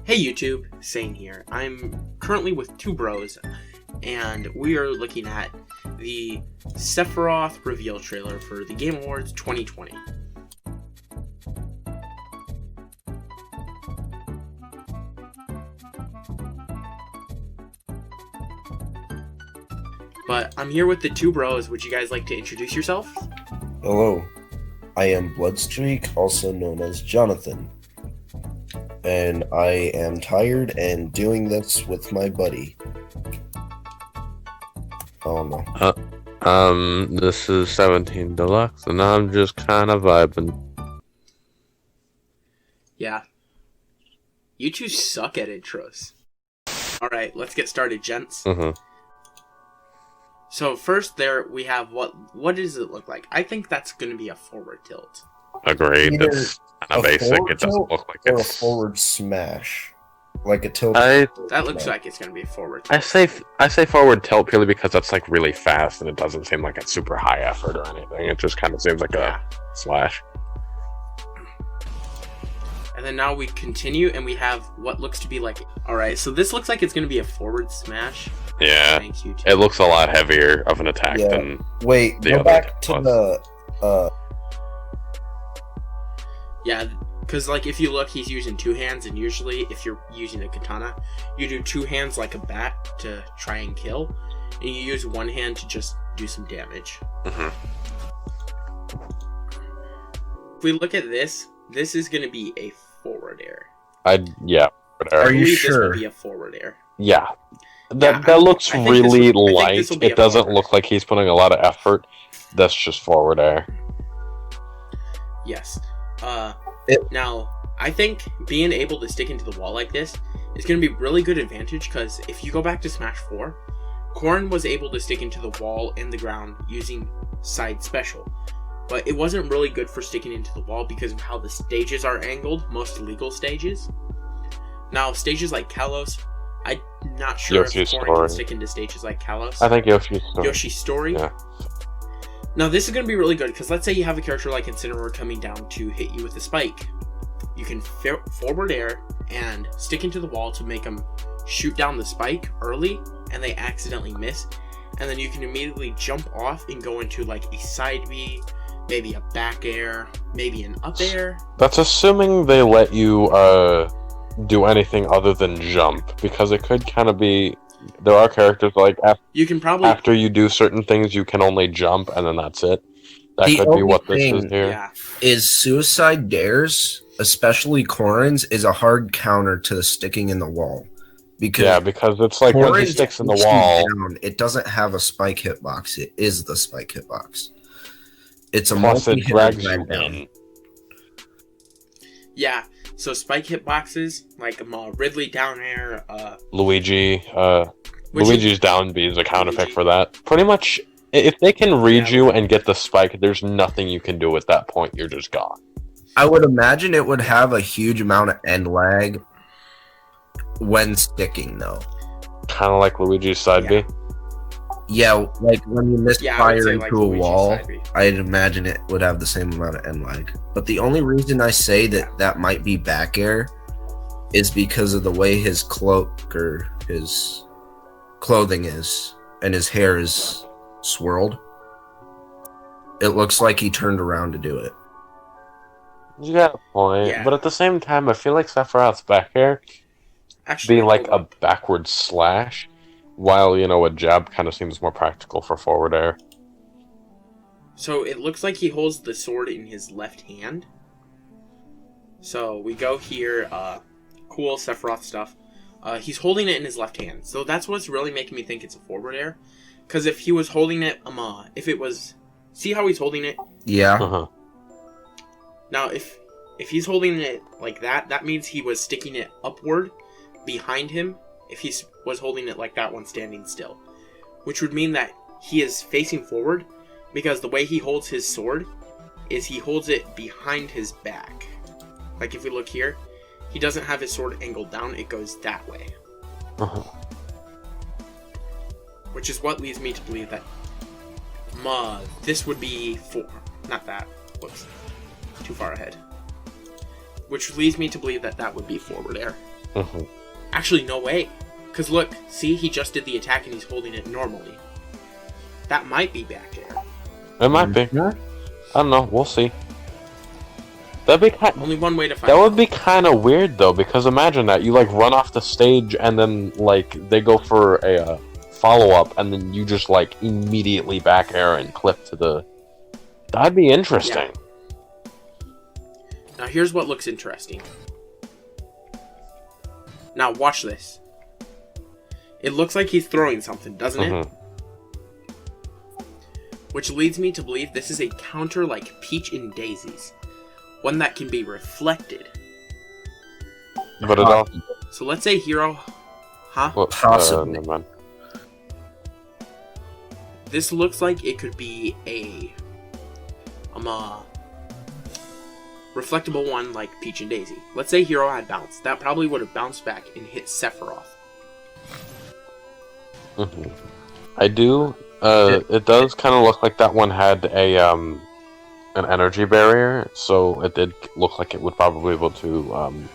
Hey YouTube, Sane here. I'm currently with two bros, and we are looking at the Sephiroth reveal trailer for the Game Awards 2020. But I'm here with the two bros. Would you guys like to introduce yourself? Hello, I am Bloodstreak, also known as Jonathan, and I am tired and doing this with my buddy. Oh no. This is 17 Deluxe, and I'm just kind of vibing. Yeah. You two suck at intros. Alright, let's get started, gents. So first there we have what does it look like? I think that's going to be a forward tilt. Agreed. Either It's kind of basic. It doesn't look like or it's a forward smash, like a tilt. That looks like it's going to be a forward tilt. I say forward tilt purely because that's like really fast, and it doesn't seem like it's super high effort or anything. It just kind of seems like a slash. And then now we continue, and we have what looks to be like... Alright, so this looks like it's going to be a forward smash. Yeah, Thanks, YouTube. it looks a lot heavier of an attack Yeah. than Wait, the go other back to was. the. Yeah, because like if you look, he's using two hands, and usually if you're using a katana, you do two hands like a bat to try and kill, and you use one hand to just do some damage. If we look at this is going to be a forward air. Yeah. Are I you believe sure? This will be a forward air. Yeah. Yeah, That looks I think this really will- I think light. this will be It a doesn't forward. look like he's putting a lot of effort. That's just forward air. Yes. It- Now, I think being able to stick into the wall like this is going to be really good advantage, because if you go back to Smash 4, Corrin was able to stick into the wall and the ground using side special. But it wasn't really good for sticking into the wall because of how the stages are angled, most legal stages. Now, stages like Kalos, I'm not sure Yoshi's if Corrin Story. can stick into stages like Kalos. I think Yoshi's Story. Yoshi's Story. Yeah. Now this is going to be really good, because let's say you have a character like Incineroar coming down to hit you with a spike. You can forward air and stick into the wall to make them shoot down the spike early, and they accidentally miss. And then you can immediately jump off and go into like a side B, maybe a back air, maybe an up air. That's assuming they let you do anything other than jump, because it could kind of be. There are characters like You can probably... after you do certain things, you can only jump, and then that's it. That The could be only what this thing- is here. Yeah. Is suicide dares, especially Corrin's, is a hard counter to the sticking in the wall. Because Yeah, because it's like when he Corrin sticks in the takes you wall. down, it doesn't have a spike hitbox. It is the spike hitbox. It's a Plus, it multi-hitter drags you drag down. in. Yeah. So spike hitboxes, like Ridley down air, Luigi, which Luigi's down B is a counter pick Luigi. for that. Pretty much, if they can read Yeah. you and get the spike, there's nothing you can do at that point. You're just gone. I would imagine it would have a huge amount of end lag when sticking, though. Kind of like Luigi's side Yeah. B. Yeah, like when you I would misfire say, into like, a Luigi's wall, side B. I'd imagine it would have the same amount of end lag. But the only reason I say that might be back air is because of the way his cloak or his clothing is, and his hair is swirled. It looks like he turned around to do it. You got a point, Yeah. but at the same time, I feel like Sephiroth's back air Actually, being like hold a up. backward slash, while, a jab kind of seems more practical for forward air. So it looks like he holds the sword in his left hand. So we go here, cool Sephiroth stuff. He's holding it in his left hand. So that's what's really making me think it's a forward air. Because if he was holding it, if it was... See how he's holding it? Yeah. Uh-huh. Now, if he's holding it like that, that means he was sticking it upward behind him. If he was holding it like that one standing still. Which would mean that he is facing forward, because the way he holds his sword is he holds it behind his back. Like if we look here, he doesn't have his sword angled down, it goes that way. Uh-huh. Which is what leads me to believe that this would be 4. Not that. Whoops. Too far ahead. which leads me to believe that that would be forward air. Mm-hmm. Actually, no way. Because look, see, he just did the attack and he's holding it normally. That might be back air. It might be. I don't know. We'll see. That'd be Only one way to find That out. would be kind of weird, though, because imagine that. You, like, run off the stage, and then, like, they go for a follow-up, and then you just, like, immediately back air and clip to the... That'd be interesting. Yeah. Now, here's what looks interesting. Now, watch this. It looks like he's throwing something, doesn't it? Which leads me to believe this is a counter like Peach and Daisy's. One that can be reflected. But it all... So let's say Hero... Huh? Well, Possibly. never mind. This looks like it could be a reflectable one like Peach and Daisy. Let's say Hero had bounce. That probably would have bounced back and hit Sephiroth. I do. It does kind of look like that one had a an energy barrier, so it did look like it would probably be able to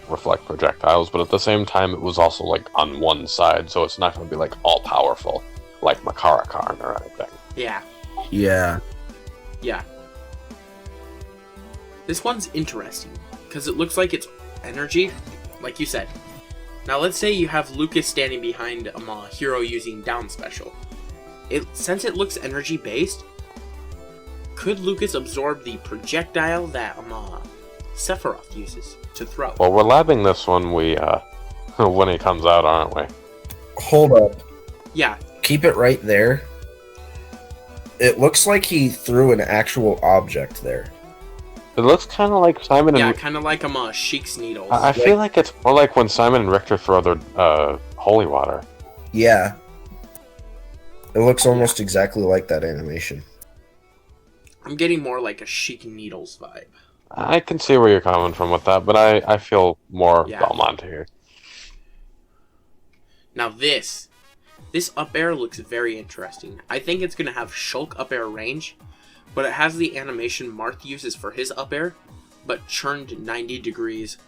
reflect projectiles. But at the same time, it was also like on one side, so it's not going to be like all powerful like Makara Karn or anything. Yeah. Yeah. Yeah. This one's interesting, because it looks like it's energy, like you said. Now let's say you have Lucas standing behind Hero using down special. Since it looks energy based, could Lucas absorb the projectile that Sephiroth uses to throw? Well, we're labbing this one when it comes out, aren't we? Hold up. Yeah. Keep it right there. It looks like he threw an actual object there. It looks kind of like Simon Yeah, and... kind of like Sheik's needles. I feel like it's more like when Simon and Richter throw their holy water. Yeah. It looks almost exactly like that animation. I'm getting more like a Sheik Needles vibe. I can see where you're coming from with that, but I feel more Belmont here. Now this up air looks very interesting. I think it's going to have Shulk up air range, but it has the animation Marth uses for his up air, but churned 90 degrees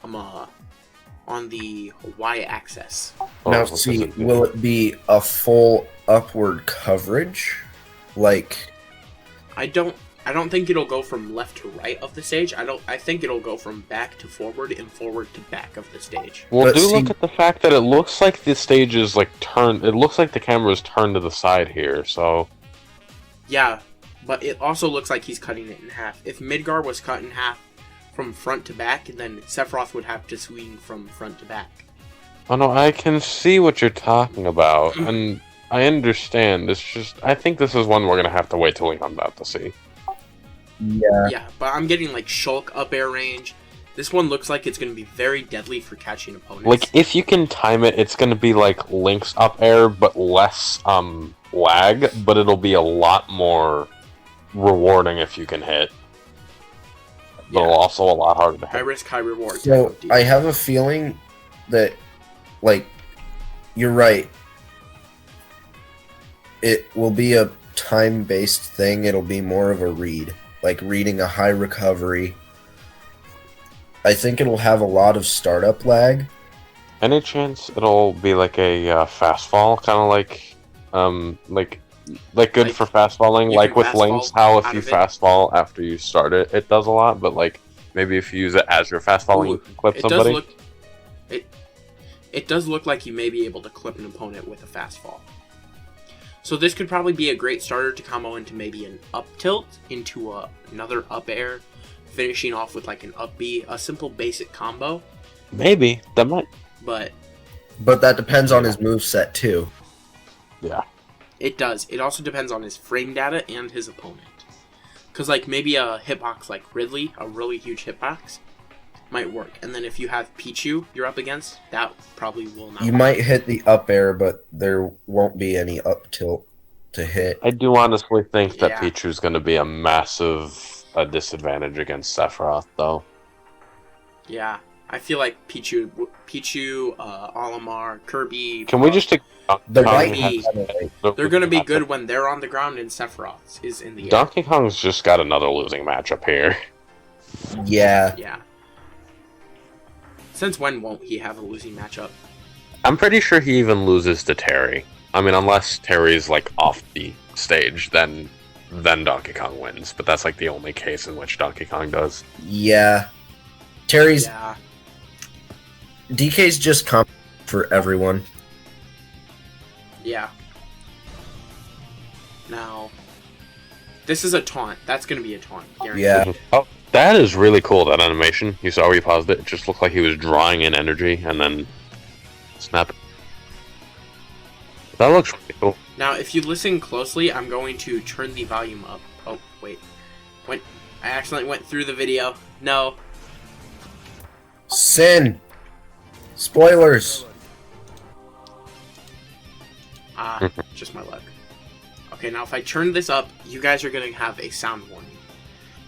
on the y-axis. Now, see, will it be a full upward coverage? Like... I don't think it'll go from left to right of the stage. I think it'll go from back to forward and forward to back of the stage. Well, look at the fact that it looks like the stage is like turned. It looks like the camera is turned to the side here. So yeah, but it also looks like he's cutting it in half. If Midgar was cut in half from front to back, then Sephiroth would have to swing from front to back. Oh no, I can see what you're talking about, and I understand. It's just I think this is one we're gonna have to wait till we come out to see. Yeah. Yeah, but I'm getting like Shulk up air range. This one looks like it's going to be very deadly for catching opponents. Like if you can time it, it's going to be like Link's up air, but less lag. But it'll be a lot more rewarding if you can hit. But also a lot harder to hit. High risk, high reward. So I have a feeling that, like, you're right. It will be a time-based thing. It'll be more of a read. Like reading a high recovery. I think it'll have a lot of startup lag. Any chance it'll be like a fast fall, kind of like good for fast falling, like with Links, how if you fast fall after you start it, it does a lot, but like maybe if you use it as you're fast falling, you can clip somebody. It does look like you may be able to clip an opponent with a fast fall. So this could probably be a great starter to combo into maybe an up tilt, into another up air, finishing off with like an up B, a simple basic combo. Maybe, that might. But that depends on his moveset too. Yeah. It does. It also depends on his frame data and his opponent. Because like maybe a hitbox like Ridley, a really huge hitbox, might work. And then if you have Pichu you're up against, that probably will not. You might hit the up air, but there won't be any up tilt to hit. I do honestly think that Pichu's going to be a massive disadvantage against Sephiroth, though. Yeah, I feel like Pichu, Olimar, Kirby. Can we just? They're going to be good when they're on the ground and Sephiroth is in the air. Donkey Kong's just got another losing matchup here. Yeah. Yeah. Since when won't he have a losing matchup? I'm pretty sure he even loses to Terry. I mean, unless Terry's like off the stage, then Donkey Kong wins. But that's like the only case in which Donkey Kong does. Yeah. Terry's... Yeah. DK's just comp for everyone. Yeah. Now, this is a taunt. That's going to be a taunt. Guaranteed. Yeah. Oh, that is really cool, that animation. You saw where you paused it? It just looked like he was drawing in energy and then snap. That looks really cool. Now, if you listen closely, I'm going to turn the volume up. Oh, wait. I accidentally went through the video. No. Sin. Spoilers. Just my luck. Okay, now if I turn this up, you guys are going to have a sound warning.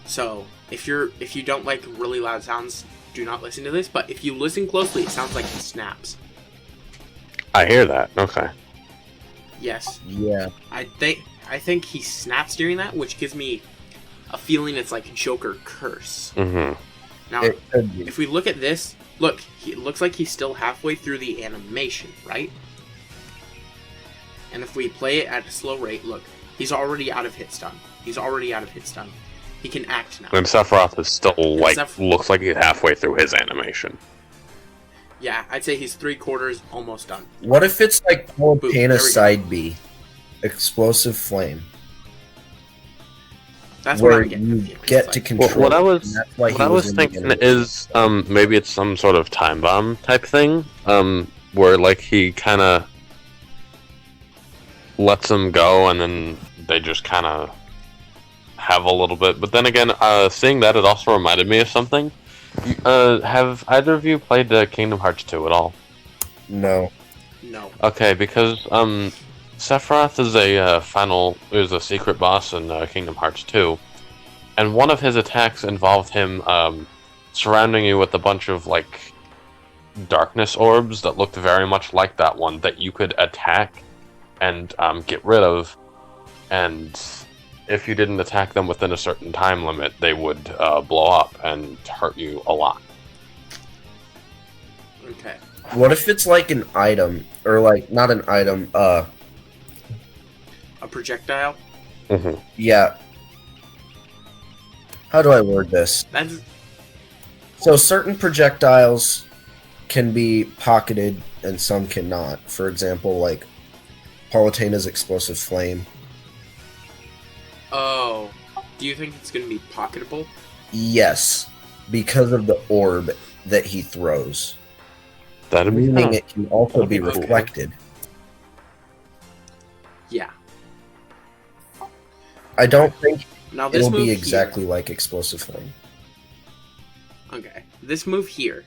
So, if you don't like really loud sounds, do not listen to this. But if you listen closely, it sounds like it snaps. I hear that. Okay. Yes. Yeah. I think he snaps during that, which gives me a feeling it's like Joker curse. Mm-hmm. Now, if we look at this, look, it looks like he's still halfway through the animation, right? And if we play it at a slow rate, look, he's already out of hit stun. He can act now. And Sephiroth is still, looks like he's halfway through his animation. Yeah, I'd say he's 3/4 almost done. What if it's like Palutena go. side B? Explosive Flame. That's where what I'm getting. you get to control. What I was thinking is maybe it's some sort of time bomb type thing, where like he kind of lets them go and then they just kind of have a little bit. But then again, seeing that, it also reminded me of something. Have either of you played Kingdom Hearts 2 at all? No. No. Okay, because Sephiroth is a secret boss in Kingdom Hearts 2, and one of his attacks involved him surrounding you with a bunch of like darkness orbs that looked very much like that one that you could attack and get rid of, and if you didn't attack them within a certain time limit, they would blow up and hurt you a lot. Okay. What if it's like an item, or like not an item? A projectile? Mm-hmm. Yeah. How do I word this? So certain projectiles can be pocketed and some cannot. For example, like Palutena's Explosive Flame. Oh. Do you think it's going to be pocketable? Yes, because of the orb that he throws. That'd be Meaning fun. it can also be Okay. reflected. Yeah. I don't think Now this it'll move be exactly like Explosive Flame. Okay. This move here,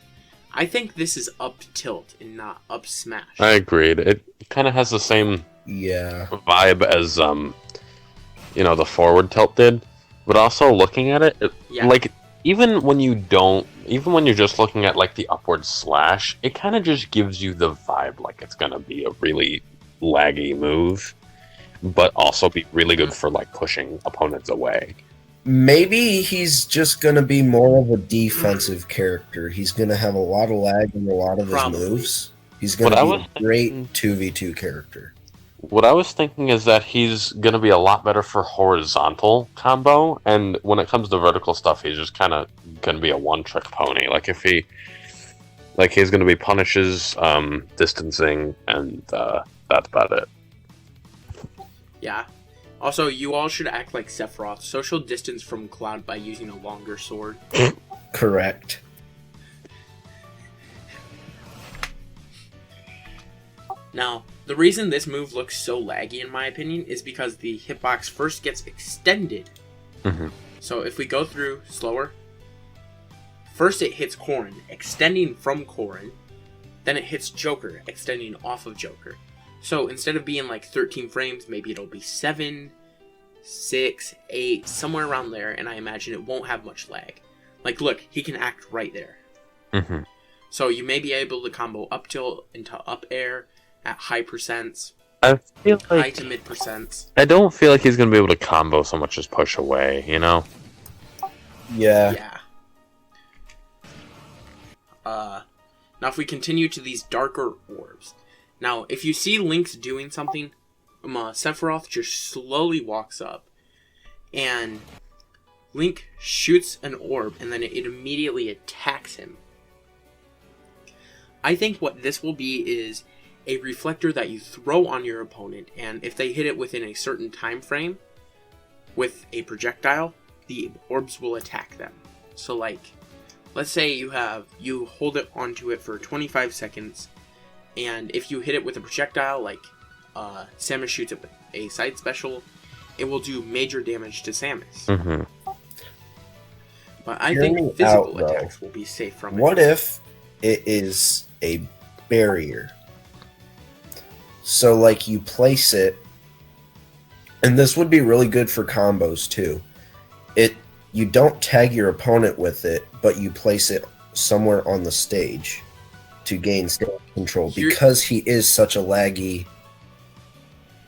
I think this is up tilt and not up smash. I agreed. It kind of has the same Yeah. vibe as the forward tilt did, but also looking at it, Yeah. like even when you're just looking at like the upward slash, it kind of just gives you the vibe like it's gonna be a really laggy move, but also be really good for like pushing opponents away. Maybe he's just going to be more of a defensive character. He's going to have a lot of lag in a lot of Probably. his moves. He's going to be a great 2v2 character. What I was thinking is that he's gonna be a lot better for horizontal combo, and when it comes to vertical stuff, he's just kind of gonna be a one-trick pony. Like if he's gonna be punishes, distancing, and that's about it. Yeah. Also, you all should act like Sephiroth. Social distance from Cloud by using a longer sword. Correct. Now, the reason this move looks so laggy, in my opinion, is because the hitbox first gets extended. Mm-hmm. So if we go through slower, first it hits Corrin, extending from Corrin. Then it hits Joker, extending off of Joker. So instead of being like 13 frames, maybe it'll be 7, 6, 8, somewhere around there, and I imagine it won't have much lag. Like, look, he can act right there. Mm-hmm. So you may be able to combo up tilt into up air at high percents, I feel high like to mid percents. I don't feel like he's gonna be able to combo so much as push away. You know? Yeah. Yeah. Now, if we continue to these darker orbs. Now, if you see Link's doing something, Sephiroth just slowly walks up. And Link shoots an orb, and then it immediately attacks him. I think what this will be is a reflector that you throw on your opponent, and if they hit it within a certain time frame with a projectile, the orbs will attack them. So, like, let's say you hold it onto it for 25 seconds, and if you hit it with a projectile, like Samus shoots it with a side special, it will do major damage to Samus. Mm-hmm. But I think physical attacks will be safe from it. What if it is a barrier? So, like, you place it, and this would be really good for combos, too. You don't tag your opponent with it, but you place it somewhere on the stage to gain stage control, because he is such a laggy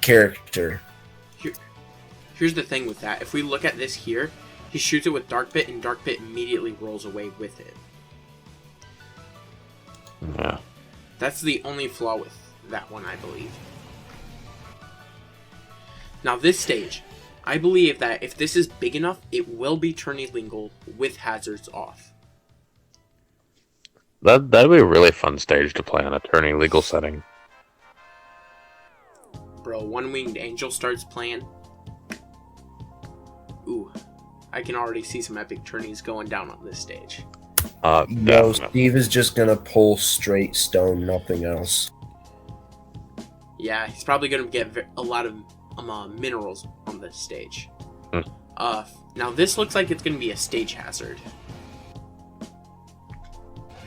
character. Here's the thing with that. If we look at this here, he shoots it with Dark Pit, and Dark Pit immediately rolls away with it. Yeah. That's the only flaw with that one, I believe. Now, this stage, I believe that if this is big enough, it will be turning legal with hazards off. That'd be a really fun stage to play on a turning legal setting. Bro, One Winged Angel starts playing. Ooh, I can already see some epic tourneys going down on this stage. No, Steve is just gonna pull straight stone, nothing else. Yeah, he's probably gonna get a lot of minerals on this stage. Now this looks like it's gonna be a stage hazard.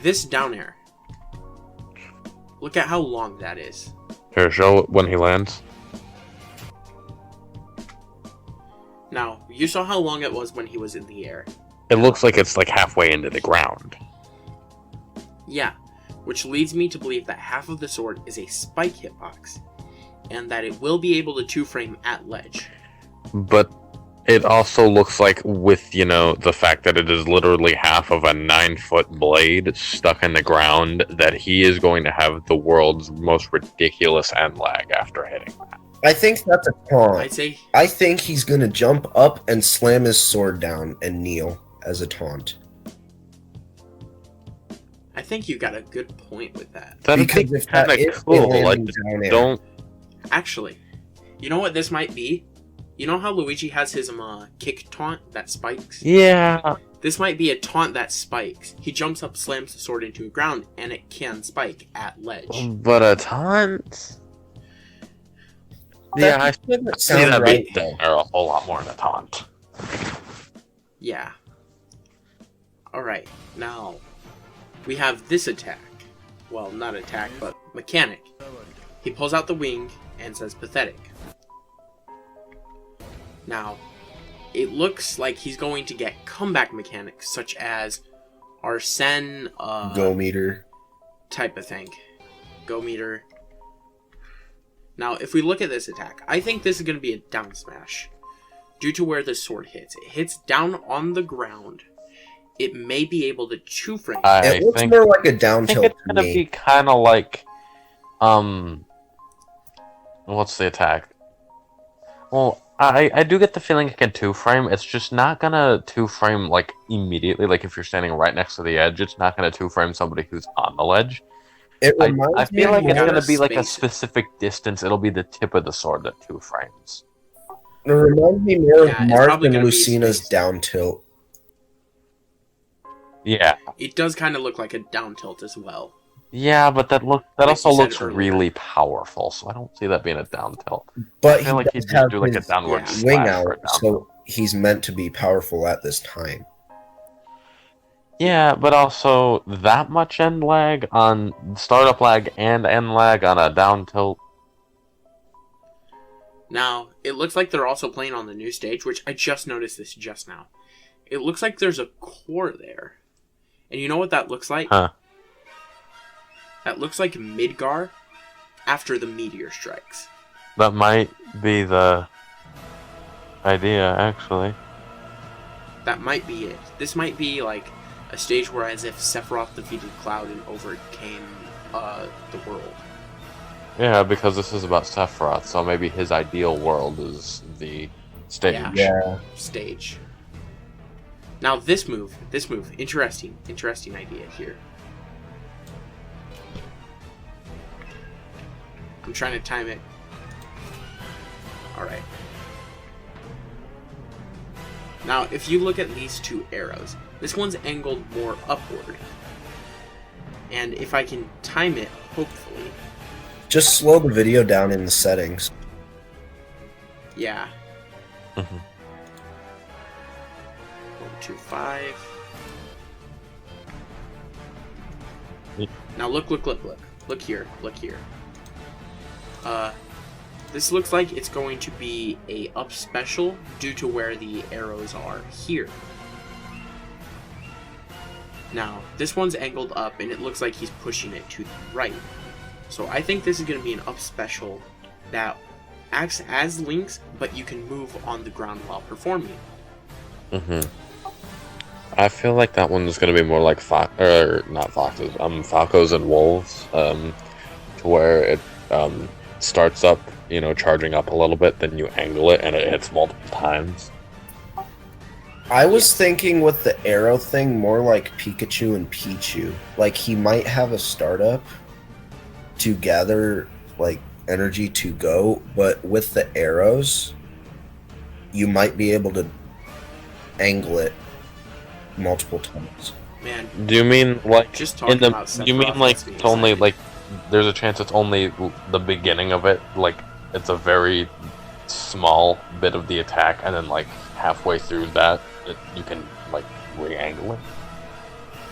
This down air. Look at how long that is. Here, show when he lands. Now, you saw how long it was when he was in the air. It looks like it's like halfway into the ground. Yeah, which leads me to believe that half of the sword is a spike hitbox, and that it will be able to two-frame at ledge. But it also looks like, with, the fact that it is literally half of a 9-foot blade stuck in the ground, that he is going to have the world's most ridiculous end lag after hitting that. I think that's a taunt. I think he's gonna jump up and slam his sword down and kneel as a taunt. I think you got a good point with that. That'd be kind of cool. Like, don't. Actually, you know what this might be? You know how Luigi has his kick taunt that spikes? Yeah. This might be a taunt that spikes. He jumps up, slams the sword into the ground, and it can spike at ledge. But a taunt? Yeah, I see that being a whole lot more than a taunt. Yeah. Alright, now we have this attack. Well, not attack, but mechanic. He pulls out the wing and says pathetic. Now, it looks like he's going to get comeback mechanics such as Arsene Go meter type of thing. Go meter. Now, if we look at this attack, I think this is going to be a down smash. Due to where the sword hits. It hits down on the ground. It may be able to two-frame. It looks more like a down tilt to me. It's going to be kind of like... What's the attack? Well, I do get the feeling it can two-frame. It's just not going to two-frame, like, immediately. Like, if you're standing right next to the edge, it's not going to two-frame somebody who's on the ledge. I feel like it's going to be like a specific distance. It'll be the tip of the sword that two-frames. It reminds me more of Marth and Lucina's down tilt. Yeah. It does kind of look like a down tilt as well. Yeah, but that also looks really powerful, so I don't see that being a down tilt. But I feel like he'd just do like a downward wing out, so he's meant to be powerful at this time. Yeah, but also that much end lag on startup lag and end lag on a down tilt. Now, it looks like they're also playing on the new stage, which I just noticed this just now. It looks like there's a core there. And you know what that looks like? Huh. That looks like Midgar after the meteor strikes. That might be the idea, actually. That might be it. This might be like A stage where as if Sephiroth defeated Cloud and overcame the world. Yeah, because this is about Sephiroth, so maybe his ideal world is the stage. Yeah. Stage. Now this move, interesting idea here. I'm trying to time it. Alright. Now, if you look at these two arrows, this one's angled more upward. And if I can time it, hopefully... Just slow the video down in the settings. Yeah. 1, 2, 5. Now look. Look here. This looks like it's going to be a up special due to where the arrows are here. Now, this one's angled up and it looks like he's pushing it to the right. So I think this is going to be an up special that acts as Link's, but you can move on the ground while performing. I feel like that one's going to be more like Falcos and Wolves, to where it starts up, charging up a little bit, then you angle it and it hits multiple times. I was thinking with the arrow thing more like Pikachu and Pichu. Like he might have a startup to gather like energy to go, but with the arrows, you might be able to angle it multiple times. Man, do you mean like just talking about Sephiroth, do you mean like it's only like there's a chance it's only the beginning of it, like it's a very small bit of the attack, and then like halfway through that you can like re-angle it?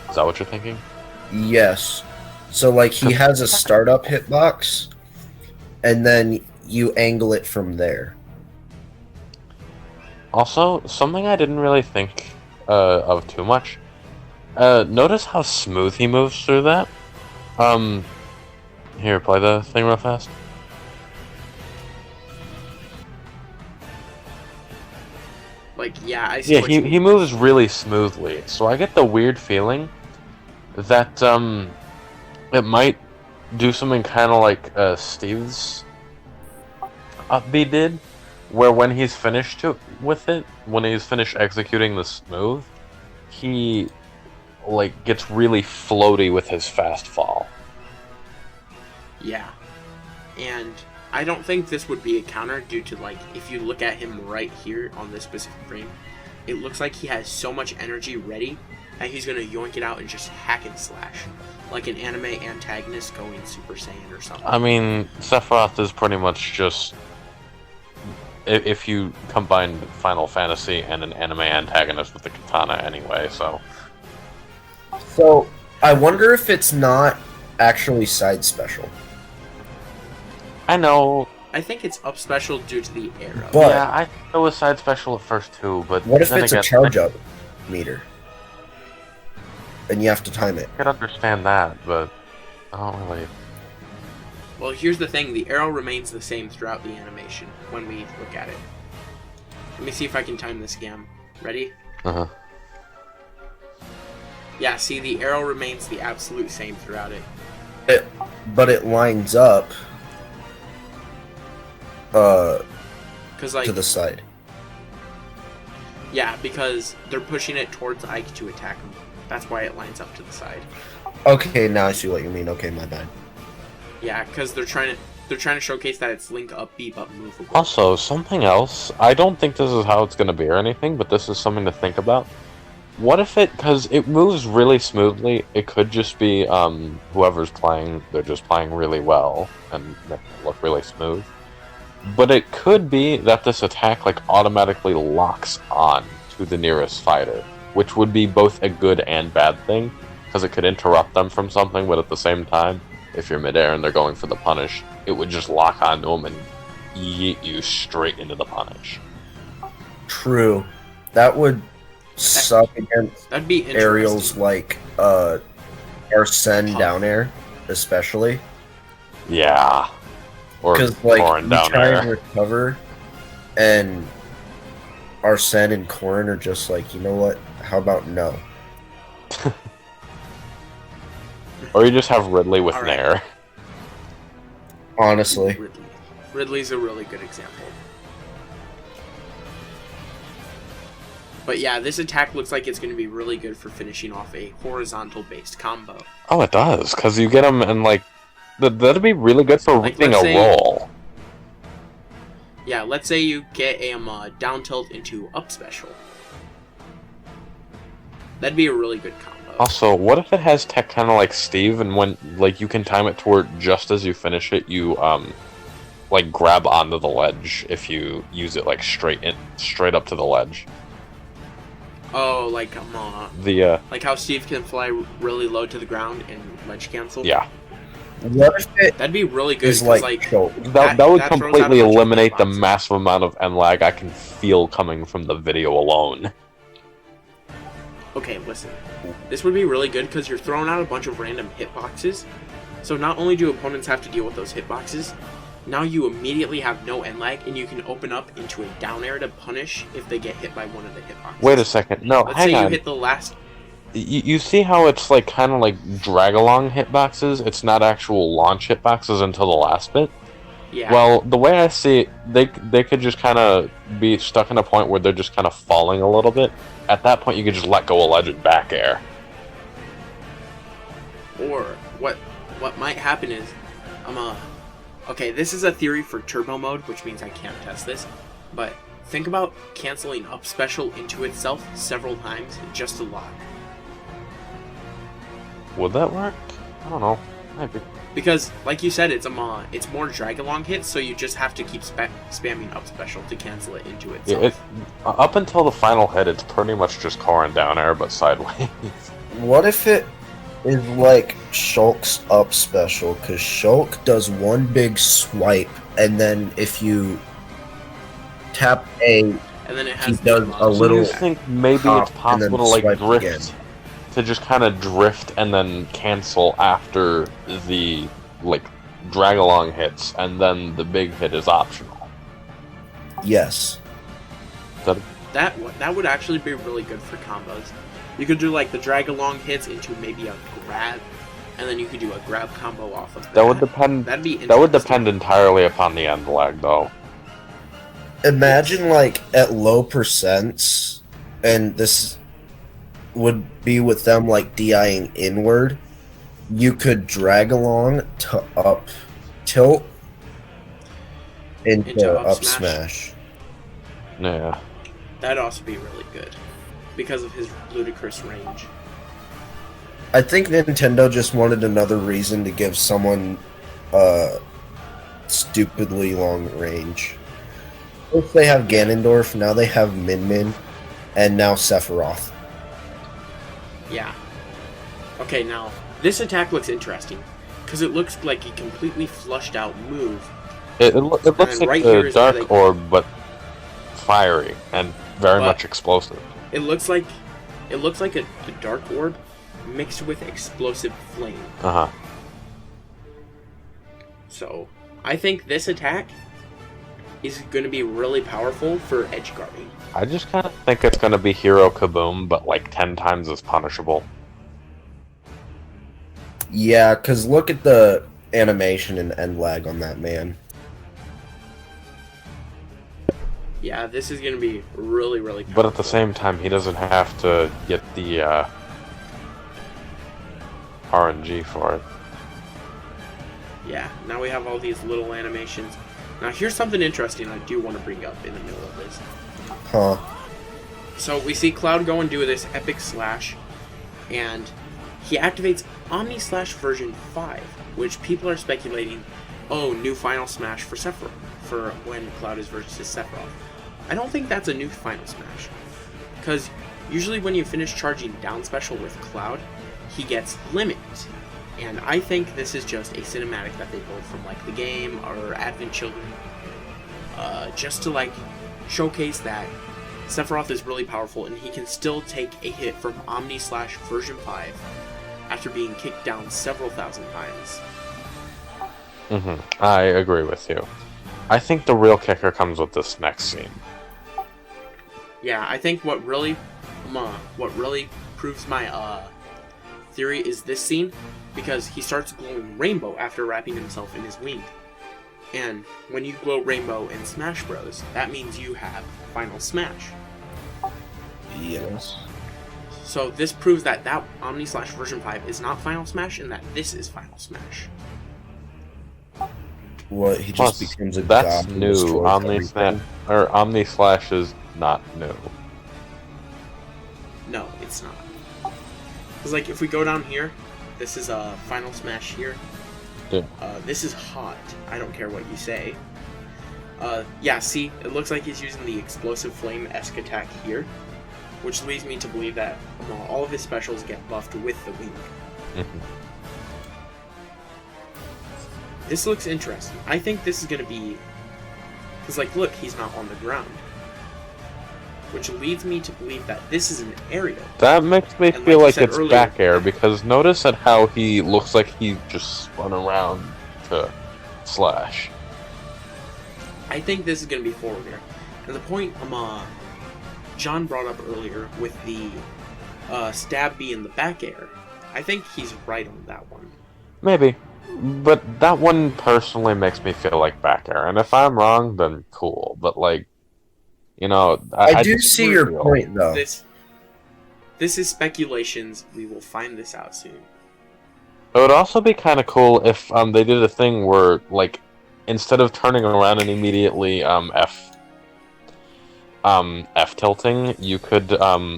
Is that what you're thinking? Yes. So like he has a startup hitbox, and then you angle it from there. Also, something I didn't really think of too much. Notice how smooth he moves through that. Here, play the thing real fast. Like, yeah, I see. Yeah, he moves really smoothly. So I get the weird feeling that it might do something kind of like Steve's Upbeat did, where when he's finished with it, when he's finished executing this move, he like gets really floaty with his fast fall. Yeah, and I don't think this would be a counter due to, like, if you look at him right here on this specific frame, it looks like he has so much energy ready that he's going to yoink it out and just hack and slash. Like an anime antagonist going Super Saiyan or something. I mean, Sephiroth is pretty much just... If you combine Final Fantasy and an anime antagonist with the katana anyway, so... So, I wonder if it's not actually side special. I know. I think it's up special due to the arrow. But yeah, I think it was side special at first too, but what if then it's again, a charge up meter? And you have to time it. I could understand that, but I don't really... Well, here's the thing. The arrow remains the same throughout the animation when we look at it. Let me see if I can time this again. Ready? Uh-huh. Yeah, see, the arrow remains the absolute same throughout it. But it lines up 'Cause, like, to the side. Yeah, because they're pushing it towards Ike to attack him. That's why it lines up to the side. Okay, now I see what you mean. Okay, my bad. Yeah, because they're trying to showcase that it's Link upbeat but movable. Also, something else, I don't think this is how it's going to be or anything, but this is something to think about. What if because it moves really smoothly, it could just be whoever's playing, they're just playing really well and make it look really smooth. But it could be that this attack like automatically locks on to the nearest fighter, which would be both a good and bad thing, because it could interrupt them from something, but at the same time, if you're midair and they're going for the punish, it would just lock onto them and yeet you straight into the punish. True. That would suck against That'd be aerials like Arsene down air, especially. Yeah. Or Because like Corrin you down try and there. recover, and Arsene and Corrin are just like, you know what? How about no? Or you just have Ridley with All right. Nair. Honestly. Ridley's a really good example. But yeah, this attack looks like it's going to be really good for finishing off a horizontal-based combo. Oh, it does, because you get them and, like, that'd be really good for Like, reading a roll. Yeah, let's say you get a down tilt into up special. That'd be a really good combo. Also, what if it has tech kind of like Steve, and when, like, you can time it to where just as you finish it, you, like, grab onto the ledge if you use it, like, straight up to the ledge. Oh, like, like how Steve can fly really low to the ground and ledge cancel? Yeah. What if it That'd be really good, is because, like, That would that throws out a completely bunch of eliminate the hitboxes. massive amount of end lag I can feel coming from the video alone. Okay, listen. This would be really good because you're throwing out a bunch of random hitboxes. So not only do opponents have to deal with those hitboxes, now you immediately have no end lag, and you can open up into a down air to punish if they get hit by one of the hitboxes. Wait a second. No, Let's hang say on. you hit the last... You see how it's like kind of like drag-along hitboxes? It's not actual launch hitboxes until the last bit? Yeah. Well, the way I see it, they could just kind of be stuck in a point where they're just kind of falling a little bit. At that point, you could just let go a legend back air. Or what might happen is, okay, this is a theory for turbo mode, which means I can't test this, but think about canceling up special into itself several times just to lock. Would that work? I don't know. Maybe. Because, like you said, it's more drag-along hits, so you just have to keep spamming up special to cancel it into itself. Yeah, up until the final hit, it's pretty much just core and down air, but sideways. What if it is like Shulk's up special? Because Shulk does one big swipe, and then if you tap A, And then it has he does a Do little you think maybe hop it's and then possible to like swipe drift, again. to just kind of drift and then cancel after the like drag along hits, and then the big hit is optional? Yes. that would actually be really good for combos. You could do like the drag-along hits into maybe a grab, and then you could do a grab combo off of that. That would depend. That'd be That would interesting. depend entirely upon the end lag, though. Imagine like at low percents, and this would be with them like DIing inward. You could drag along to up tilt into up smash. Yeah. That'd also be really good because of his ludicrous range. I think Nintendo just wanted another reason to give someone stupidly long range. If they have Ganondorf, now they have Min Min, and now Sephiroth. Yeah. Okay, now this attack looks interesting because it looks like a completely flushed out move. It looks then like right here a is where dark they- orb, but fiery and very But- much explosive. It looks like a dark orb mixed with explosive flame. Uh huh. So I think this attack is going to be really powerful for edge guarding. I just kind of think it's gonna be Hero Kaboom, but like 10 times as punishable. Yeah, because look at the animation and end lag on that man. Yeah, this is going to be really, really powerful. But at the same time, he doesn't have to get the RNG for it. Yeah, now we have all these little animations. Now here's something interesting I do want to bring up in the middle of this. Huh. So we see Cloud go and do this epic slash, and he activates Omni Slash version 5, which people are speculating, oh, new Final Smash for Sephiroth, for when Cloud is versus Sephiroth. I don't think that's a new Final Smash, because usually when you finish charging down special with Cloud, he gets Limit, and I think this is just a cinematic that they pulled from like the game or Advent Children, just to like showcase that Sephiroth is really powerful and he can still take a hit from Omni Slash version 5 after being kicked down several thousand times. I agree with you. I think the real kicker comes with this next scene. Yeah, I think what really proves my theory is this scene, because he starts glowing rainbow after wrapping himself in his wing. And when you glow rainbow in Smash Bros, that means you have Final Smash. Yes. So this proves that Omni Slash version 5 is not Final Smash, and that this is Final Smash. What, he just becomes a That's god who new. destroys everything? Omni Slash is not new. No, it's not. Because, like, if we go down here, this is a Final Smash here. Yeah. This is hot. I don't care what you say. Yeah, see, it looks like he's using the Explosive Flame-esque attack here, which leads me to believe that all of his specials get buffed with the wing. Mm-hmm. This looks interesting. I think this is going to be... Because, like, look, he's not on the ground. Which leads me to believe that this is an aerial. That makes me And feel like like it's earlier, back air, because notice at how he looks like he just spun around to slash. I think this is going to be forward air. And the point John brought up earlier with the stab B in the back air, I think he's right on that one. Maybe. But that one personally makes me feel like back air. And if I'm wrong, then cool. But, like, you know... I do see your point, though. This is speculations. We will find this out soon. It would also be kind of cool if they did a thing where, like, instead of turning around and immediately F tilting, you could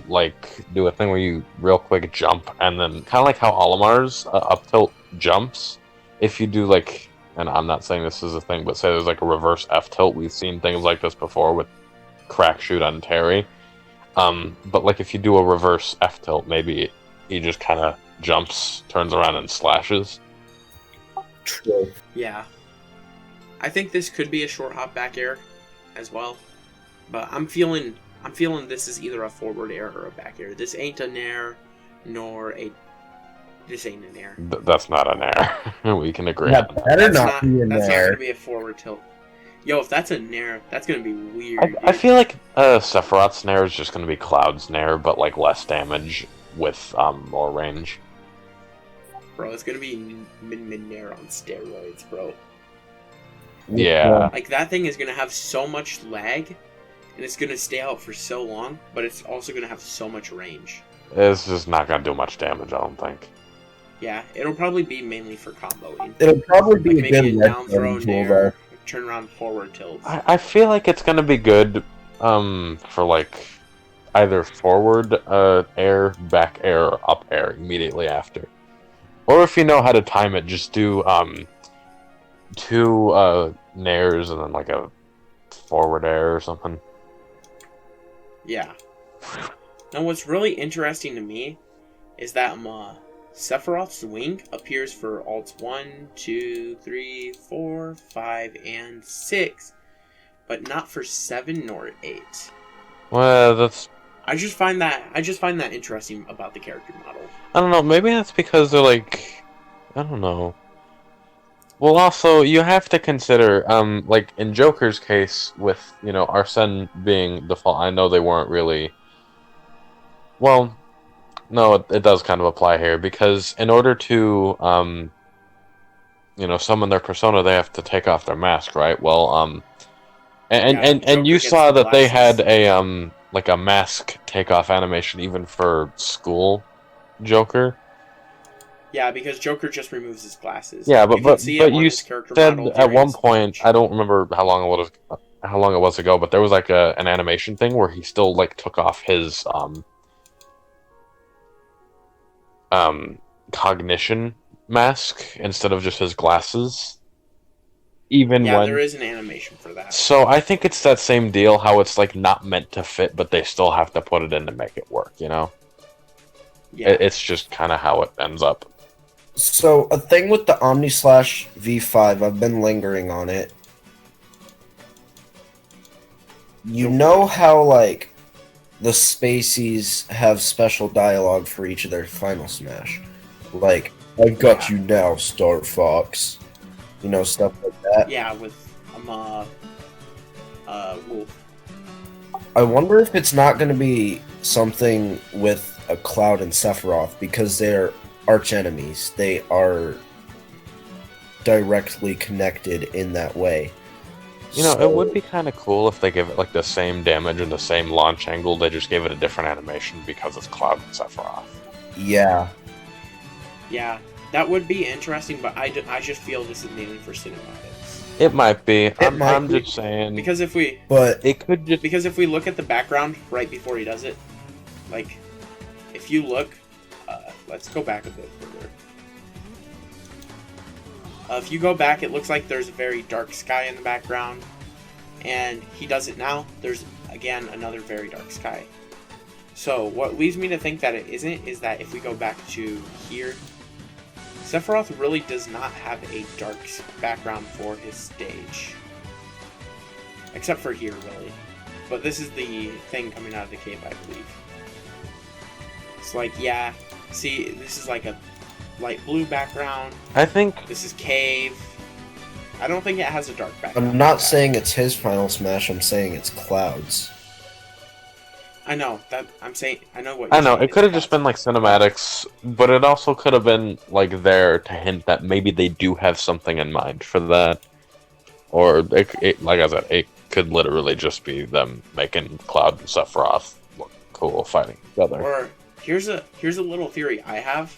like do a thing where you real quick jump, and then kind of like how Olimar's up tilt jumps. If you do like, and I'm not saying this is a thing, but say there's like a reverse F tilt. We've seen things like this before with Crack Shoot on Terry. But like if you do a reverse F tilt, maybe he just kind of jumps, turns around, and slashes. True. Yeah. I think this could be a short hop back air as well. But I'm feeling this is either a forward air or a back air. This ain't a nair, nor a... This ain't an air. That's not an air. We can agree. That better not be an That's not air. going to be a forward tilt. Yo, if that's a nair, that's going to be weird. I feel like Sephiroth's nair is just going to be Cloud's nair, but like less damage with more range. Bro, it's going to be Min nair on steroids, bro. Yeah. Like, that thing is going to have so much lag, and it's going to stay out for so long, but it's also going to have so much range. It's just not going to do much damage, I don't think. Yeah, it'll probably be mainly for comboing. It'll probably be Like a maybe good a down throw red zone tool, nair, turn around forward tilt. I feel like it's going to be good for like either forward air, back air, or up air immediately after. Or if you know how to time it, just do two nairs and then like a forward air or something. Yeah. Now what's really interesting to me is that Sephiroth's wing appears for alts 1, 2, 3, 4, 5, and 6, but not for 7 nor 8. Well, that's... I just find that interesting about the character model. I don't know, maybe that's because they're like... I don't know. Well, also, you have to consider, like, in Joker's case, with, you know, Arsene being default, I know they weren't really... Well, no, it does kind of apply here, because in order to, you know, summon their persona, they have to take off their mask, right? Well, and you saw that they had a, like a mask take-off animation even for school Joker. Yeah, because Joker just removes his glasses. Yeah, but you said at one point, I don't remember how long it was ago, but there was like an animation thing where he still like took off his cognition mask instead of just his glasses. Even when there is an animation for that. So I think it's that same deal, how it's like not meant to fit, but they still have to put it in to make it work, you know? Yeah. It's just kind of how it ends up. So, a thing with the Omni Slash V5, I've been lingering on it. You know how, like, the Spaceys have special dialogue for each of their Final Smash? Like, I've got you now, Star Fox. You know, stuff like that. Yeah, with, Wolf. I wonder if it's not going to be something with a Cloud and Sephiroth, because they're arch enemies. They are directly connected in that way. You know, it would be kind of cool if they give it like the same damage and the same launch angle. They just gave it a different animation because it's Cloud and Sephiroth. Yeah. Yeah, that would be interesting, but I just feel this is mainly for cinematics. It might be. I'm be. just saying. Because if we look at the background right before he does it, like, if you look, let's go back a bit further. If you go back, it looks like there's a very dark sky in the background, and he does it now. There's, again, another very dark sky. So what leads me to think that it isn't is that if we go back to here, Sephiroth really does not have a dark background for his stage. Except for here, really. But this is the thing coming out of the cave, I believe. It's like, yeah, see, this is like a light blue background. I think this is cave. I don't think it has a dark background. I'm not saying it's his Final Smash, I'm saying it's Cloud's. I know that I'm saying. I know what. I know it could have just been like cinematics, but it also could have been like there to hint that maybe they do have something in mind for that, or it like I said, it could literally just be them making Cloud and Sephiroth look cool fighting together. Or here's a little theory I have,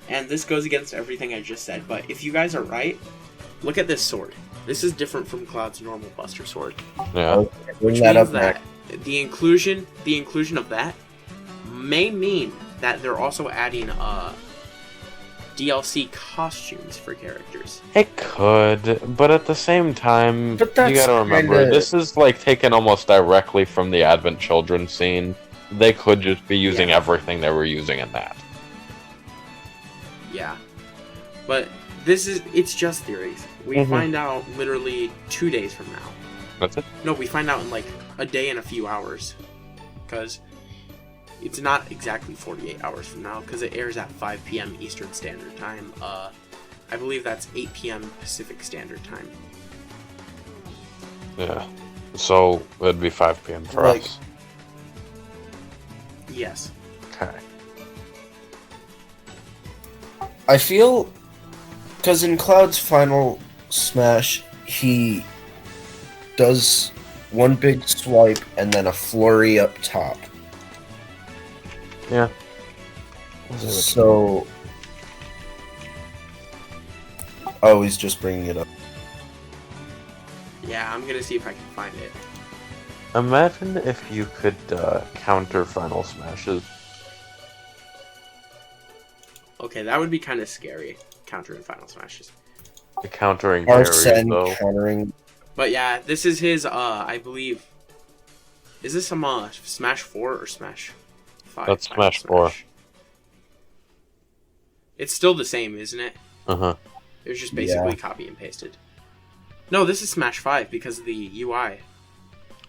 and this goes against everything I just said. But if you guys are right, look at this sword. This is different from Cloud's normal Buster Sword. Yeah, which means that the inclusion of that may mean that they're also adding DLC costumes for characters. It could, but at the same time, you gotta remember, kinda... this is like taken almost directly from the Advent Children scene. They could just be using everything they were using in that. Yeah. But it's just theories. We find out literally 2 days from now. That's it? No, we find out in like a day and a few hours. Because it's not exactly 48 hours from now, because it airs at 5 p.m. Eastern Standard Time. I believe that's 8 p.m. Pacific Standard Time. Yeah. So it'd be 5 p.m. for us. Yes. Okay. I feel... Because in Cloud's Final Smash, he does one big swipe and then a flurry up top. Yeah. So... Oh, he's just bringing it up. Yeah, I'm gonna see if I can find it. Imagine if you could counter Final Smashes. Okay, that would be kind of scary. Countering Final Smashes. The countering parries, Arsene though. countering. But yeah, this is his, I believe... Is this some, Smash 4 or Smash 5? That's Smash 4. It's still the same, isn't it? Uh-huh. It was just basically copy and pasted. No, this is Smash 5 because of the UI.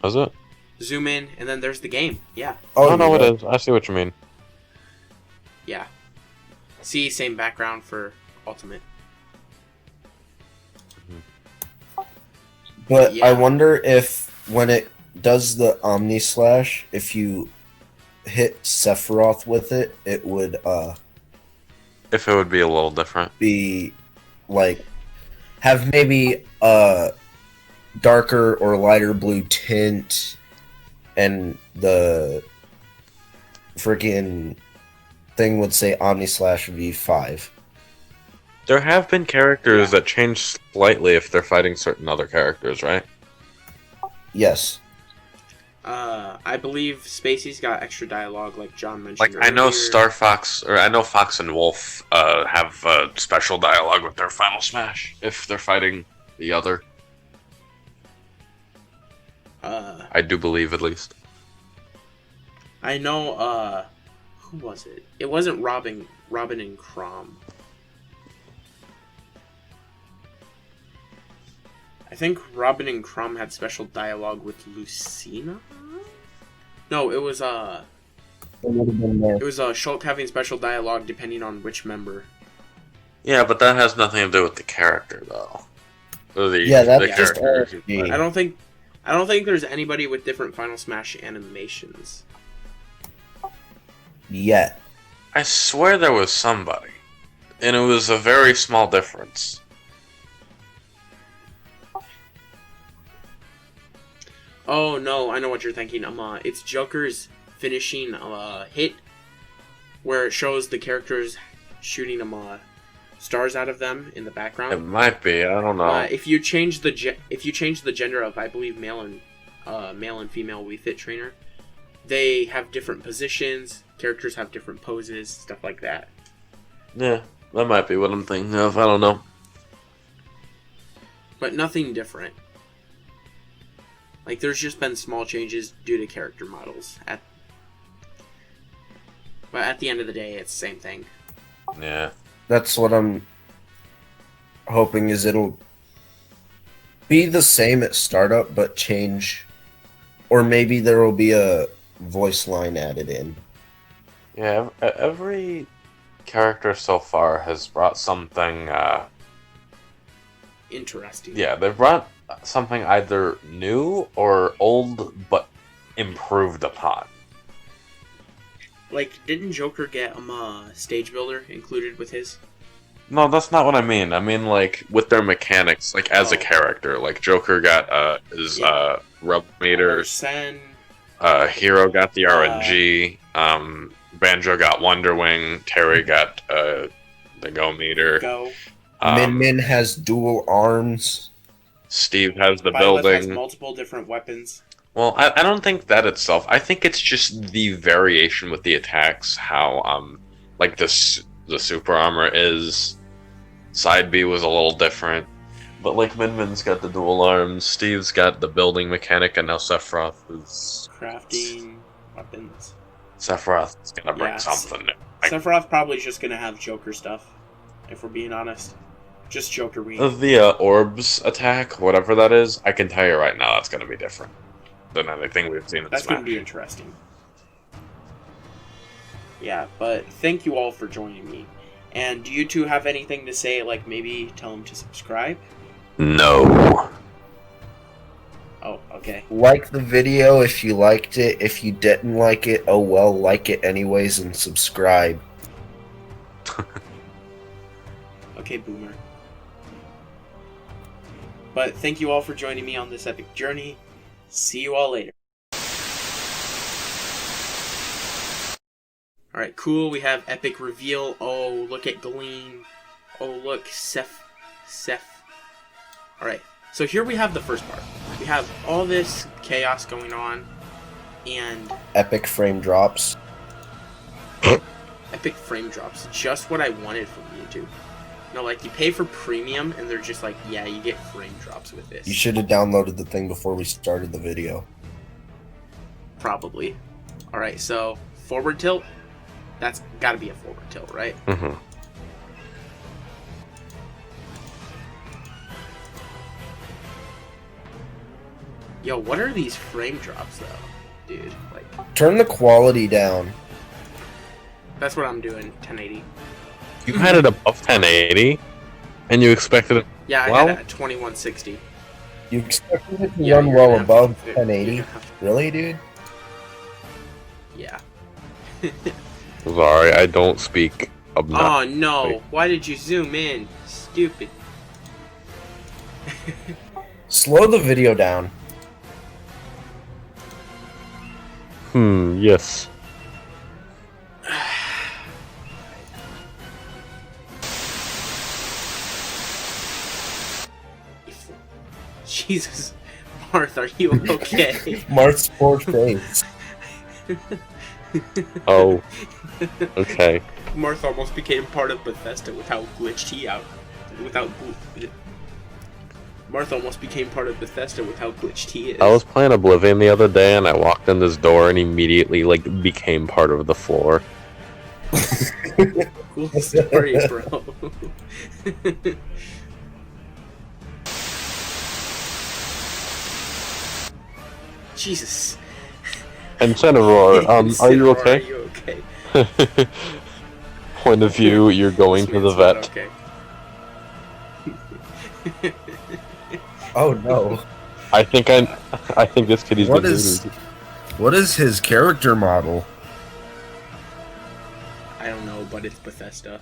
Is it? Zoom in, and then there's the game. Yeah. Oh, no, it is. I see what you mean. Yeah. See, same background for Ultimate. But yeah. I wonder if when it does the Omni Slash, if you hit Sephiroth with it, it would if it would be a little different. Be like have maybe a darker or lighter blue tint, and the freaking thing would say Omni Slash V5. There have been characters that change slightly if they're fighting certain other characters, right? Yes. I believe Spacey's got extra dialogue, like John mentioned earlier. I know Star Fox, or I know Fox and Wolf have special dialogue with their Final Smash if they're fighting the other. I do believe, at least. I know, who was it? It wasn't Robin and Crom. I think Robin and Crom had special dialogue with Lucina? No, it was Shulk having special dialogue depending on which member. Yeah, but that has nothing to do with the character, though. That's just I don't think there's anybody with different Final Smash animations. Yet. I swear there was somebody. And it was a very small difference. Oh no, I know what you're thinking. It's Joker's finishing hit, where it shows the characters shooting stars out of them in the It background. might be. I don't know. If you change the gender of, I believe, male and female Wii Fit trainer, they have different positions. Characters have different poses, stuff like that. Yeah, that might be what I'm thinking of. I don't know. But nothing different. Like, there's just been small changes due to character models. But at the end of the day, it's the same thing. Yeah. That's what I'm hoping, is it'll be the same at startup, but change. Or maybe there will be a voice line added in. Yeah, every character so far has brought something, Interesting. yeah, they've brought something either new or old, but improved upon. Like, didn't Joker get stage builder included with his? No, that's not what I mean. I mean, like, with their mechanics, like, as a character. Like, Joker got, his, rub meter. Sen. Hero got the RNG. Banjo got Wonder Wing. Terry got, the Go meter. Go. Min Min has dual arms. Steve has the Violet building. has multiple different weapons. Well, I don't think that itself. I think it's just the variation with the attacks. How like the super armor is. Side B was a little different, but like Min Min's got the dual arms. Steve's got the building mechanic, and now Sephiroth is Crafting weapons. Sephiroth's gonna bring Yeah, something new. Sephiroth probably just gonna have Joker stuff, if we're being honest. Just Joker The orbs attack, whatever that is, I can tell you right now, that's gonna be different than anything we've seen in That's Smash. going to be interesting. Yeah, but thank you all for joining me. And do you two have anything to say, like maybe tell them to subscribe? No. Oh, okay. Like the video if you liked it. If you didn't like it, oh well, like it anyways and subscribe. Okay, Boomer. But thank you all for joining me on this epic journey. See you all later. Alright, cool. We have epic reveal. Oh, look at Gleam. Oh, look, Seph. Alright, so here we have the first part. We have all this chaos going on, and Epic frame drops. epic frame drops. Just what I wanted from YouTube. No, like, you pay for premium, and they're just like, yeah, you get frame drops with this. You should have downloaded the thing before we started the video. Probably. Alright, so, forward tilt. That's gotta be a forward tilt, right? Mm-hmm. Yo, what are these frame drops, though? Dude, like... Turn the quality down. That's what I'm doing, 1080. You had it above 1080, and you expected it. Yeah, I Well- had it at 2160. You expected it to Yeah, run you're well gonna have above to- 1080? Really, dude? Yeah. Sorry, I don't speak Oh no! Why did you zoom in? Stupid. Slow the video down. Yes. Jesus. Marth, are you okay? Marth's poor face. Oh. Okay. Marth almost became part of Bethesda with how glitched he out. Marth almost became part of Bethesda with how glitched he is. I was playing Oblivion the other day, and I walked in this door, and immediately, like, became part of the floor. Cool story, bro. Jesus. And Senator, are you okay? Are you okay? Point of view, you're going to the This man's vet. not okay. Oh no. I think this kitty's What been is- neutered. What is his character model? I don't know, but it's Bethesda.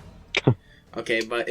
Okay, but if